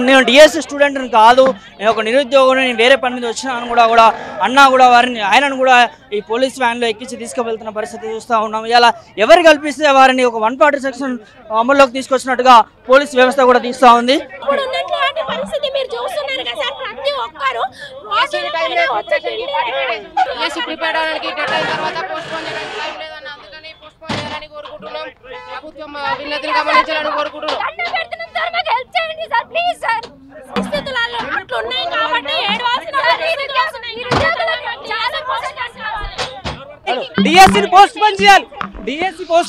నేను DSC student కాదు, నేను ఒక నిరుద్యోగిని, నేను వేరే పని మీద వచ్చినాను కూడా అన్నా కూడా వారిని ఆయనను కూడా ఈ పోలీస్ వ్యాన్లో ఎక్కించి తీసుకువెళ్తున్న పరిస్థితి చూస్తూ ఉన్నాం. ఇలా ఎవరు కల్పిస్తే వారిని ఒక 140 సెక్షన్ అమల్లోకి తీసుకొచ్చినట్టుగా పోలీస్ వ్యవస్థ కూడా తీస్తూ ఉంది. డిఎస్సి పోస్ట్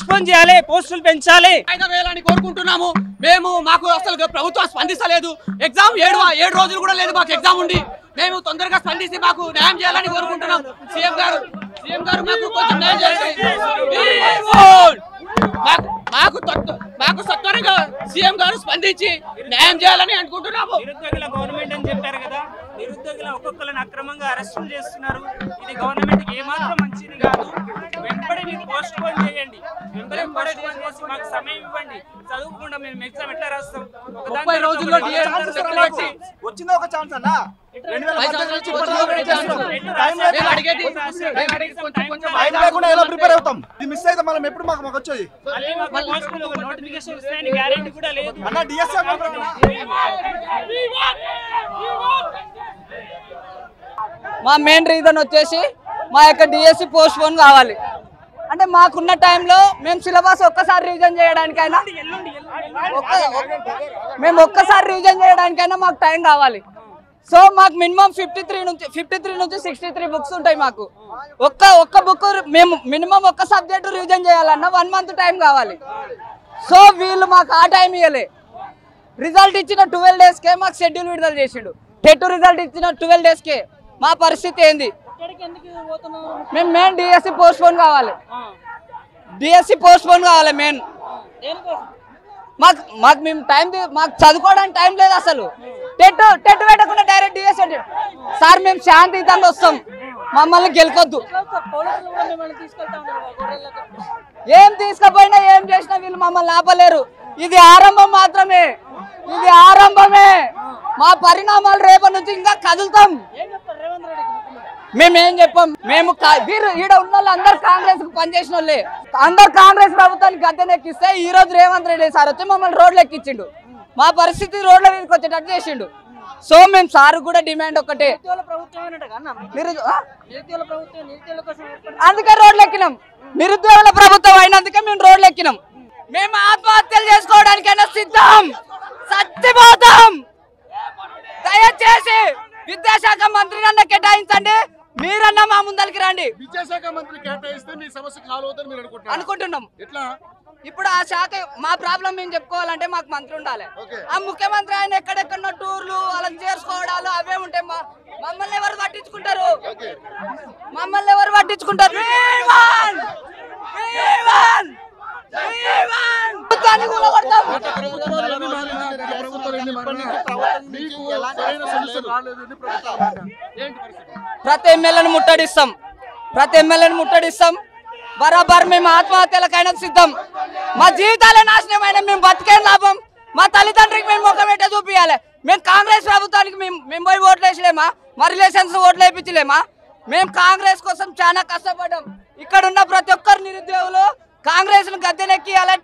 పోన్ చేయాలి, పోస్టులు పెంచాలి. 5,000 కోరుకుంటున్నాము మేము. మాకు అసలు ప్రభుత్వం స్పందిస్తలేదు. ఎగ్జామ్ 7 రోజులు కూడా లేదు మాకు ఎగ్జామ్ ఉండి. మేము తొందరగా స్పందించి మాకు న్యాయం చేయాలని కోరుకుంటున్నాం. సీఎం గారు మాకు కొంచెం న్యాయం చేయాలి. మాకు సత్వరంగా సీఎం గారు స్పందించి న్యాయం చేయాలని అనుకుంటున్నాము. నిరుద్యోగుల గవర్నమెంట్ అని చెప్పారు కదా, నిరుద్యోగుల ఒక్కొక్కరిని అక్రమంగా అరెస్టులు చేస్తున్నారు. ఇది గవర్నమెంట్కి ఏమాత్రం మంచిది కాదు. వెంబడి మీరు పోస్ట్ పోన్ చేయండి, వెంబడి పోస్ట్ పోన్ చేసి మాకు సమయం ఇవ్వండి. చదువుకుండా మేము ఎగ్జామ్ ఎట్లా రాస్తాం? 30 రోజుల్లో వచ్చిందా ఒక ఛాన్స్ అన్నా? ప్రిపేర్ అవుతాం. ఇది మిస్ అయితే మనం ఎప్పుడు మాకు వచ్చేది అన్న డిఎస్సి. మా మెయిన్ రీజన్ వచ్చేసి మా యొక్క డిఎస్సి పోస్ట్ పోన్ కావాలి. అంటే మాకున్న టైంలో మేము సిలబస్ ఒక్కసారి రివిజన్ చేయడానికైనా ఒక్కసారి రివిజన్ చేయడానికైనా మాకు టైం కావాలి. సో మాకు మినిమం 53 నుంచి 63 బుక్స్ ఉంటాయి. మాకు ఒక్క బుక్ మేము మినిమం ఒక్క సబ్జెక్ట్ రివిజన్ చేయాలన్నా 1 మంత్ టైం కావాలి. సో వీళ్ళు మాకు ఆ టైం ఇవ్వలే. రిజల్ట్ ఇచ్చిన 12 డేస్కే మాకు షెడ్యూల్ విడుదల చేసిండు. టెట్ రిజల్ట్ ఇచ్చిన 12 డేస్కే మా పరిస్థితి ఏంది? మేము మెయిన్ డిఎస్సి పోస్ట్ పోన్ కావాలి. మెయిన్ మాకు మేము మాకు చదువుకోవడానికి టైం లేదు. అసలు టెట్ పెట్టకుండా డైరెక్ట్ డిఎస్సి సార్ మేము శాంతియుతంగా వస్తాం, మమ్మల్ని గెలుకొద్దు. ఏం తీసుకుపోయినా ఏం చేసినా వీళ్ళు మమ్మల్ని ఆపలేరు. ఇది ఆరంభం మాత్రమే, ఇది ఆరంభమే. మా పరిణామాలు రేపటి నుంచి ఇంకా కదులుతాం. మేమేం చెప్పాం? మేము ఈడ ఉన్న వాళ్ళు అందరు కాంగ్రెస్ కు పనిచేసిన వాళ్ళే. అందరు కాంగ్రెస్ ప్రభుత్వానికి గద్దెనెక్కిస్తే ఈ రోజు రేవంత్ రెడ్డి సార్ వచ్చి మమ్మల్ని రోడ్లు ఎక్కించిండు. మా పరిస్థితి రోడ్ల మీదకి వచ్చేటట్టు చేసిండు. సో మేము సార్ కూడా డిమాండ్ ఒకటే, అందుకే రోడ్లు ఎక్కినాం. నిరుద్యోగుల ప్రభుత్వం అయినందుకే మేము రోడ్లు ఎక్కినాం. మేము ఆత్మహత్యలు చేసుకోవడానికైనా సిద్ధం, చచ్చిపోతాం. దయచేసి విద్యాశాఖ మంత్రి నన్ను కేటాయించండి, మీరన్నా మా ముందరికి రండి. విద్యాశాఖ మంత్రి కేటాయిస్తే మీ సమస్య కాలువదని మీరు అనుకుంటున్నాం. ఎట్లా ఇప్పుడు ఆ శాఖ మా ప్రాబ్లం మేము చెప్పుకోవాలంటే మాకు మంత్రి ఉండాలి. ఆ ముఖ్యమంత్రి ఆయన ఎక్కడెక్కడ టూర్లు అలా చేసుకోవడాలు అవే ఉంటాయి. మమ్మల్ని ఎవరు పట్టించుకుంటారు? ప్రతి ఎమ్మెల్యేను ముట్టడిస్తాం. బరాబర్ మేము ఆత్మహత్యలకైనా సిద్ధం. మా జీవితాలే నాశనమైన మేము బతికేం లాభం? మా తల్లిదండ్రికి మేము ముఖం ఎట్లా చూపించాలి? మేము కాంగ్రెస్ ప్రభుత్వానికి మేము పోయి ఓట్లు వేసలేమా? మా రిలేషన్స్ ఓట్లు వేయించలేమా? మేము కాంగ్రెస్ కోసం చాలా కష్టపడ్డాం. ఇక్కడ ఉన్న ప్రతి ఒక్కరు నిరుద్యోగులు కాంగ్రెస్ ను గద్దెనెక్కి అలాంటి